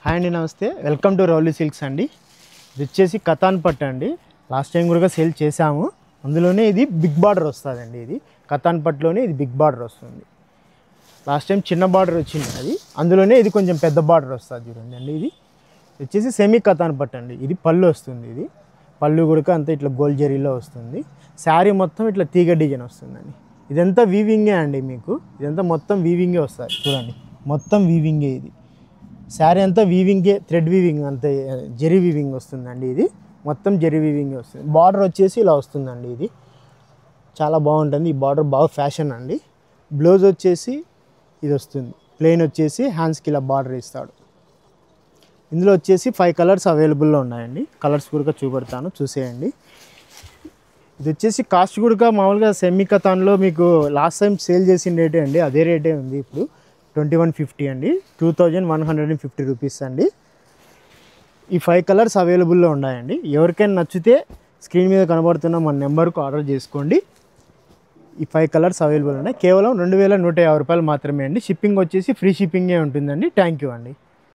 Hi అండి, నమస్తే. Welcome to Rowley silks అండి. ఇది వచ్చేసి కతాన్ పట్టు అండి. లాస్ట్ టైం కూడా సేల్ చేసాము. అందులోనే ఇది బిగ్ బార్డర్ వస్తుందండి. ఇది కతాన్ పట్టులోనే ఇది బిగ్ బార్డర్ వస్తుంది. లాస్ట్ టైం చిన్న బార్డర్ వచ్చింది అది, అందులోనే ఇది కొంచెం పెద్ద బార్డర్ వస్తుంది చూడండి అండి. ఇది వచ్చేసి సెమీ కతాన్ పట్టు అండి. ఇది పళ్ళు వస్తుంది. ఇది పళ్ళు కూడా అంతా ఇట్లా గోల్డ్ జరీలో వస్తుంది. శారీ మొత్తం ఇట్లా తీగ డిజైన్ వస్తుందండి. ఇదంతా వీవింగే అండి. మీకు ఇదంతా మొత్తం వీవింగే వస్తుంది చూడండి. మొత్తం వీవింగే. ఇది శారీ అంతా వీవింగే, థ్రెడ్ వీవింగ్ అంతా జెరీ వీవింగ్ వస్తుందండి. ఇది మొత్తం జెరీ వీవింగే వస్తుంది. బార్డర్ వచ్చేసి ఇలా వస్తుందండి. ఇది చాలా బాగుంటుంది. ఈ బార్డర్ బాగా ఫ్యాషన్ అండి. బ్లౌజ్ వచ్చేసి ఇది వస్తుంది. ప్లెయిన్ వచ్చేసి హ్యాండ్స్కి ఇలా బార్డర్ ఇస్తాడు. ఇందులో వచ్చేసి 5 కలర్స్ అవైలబుల్లో ఉన్నాయండి. కలర్స్ కూడా చూపెడతాను, చూసేయండి. ఇది వచ్చేసి కాస్ట్ కూడా మామూలుగా సెమీ కతాన్లో మీకు లాస్ట్ టైం సేల్ చేసిన రేటే అండి. అదే రేటే ఉంది ఇప్పుడు 2150 అండి. 2150 రూపీస్ అండి. ఈ 5 కలర్స్ అవైలబుల్లో ఉన్నాయండి. ఎవరికైనా నచ్చితే స్క్రీన్ మీద కనబడుతున్న మన నెంబర్కు ఆర్డర్ చేసుకోండి. ఈ 5 కలర్స్ అవైలబుల్ ఉన్నాయి. కేవలం 2150 రూపాయలు మాత్రమే అండి. షిప్పింగ్ వచ్చేసి ఫ్రీ షిప్పింగే ఉంటుందండి. థ్యాంక్ యూ అండి.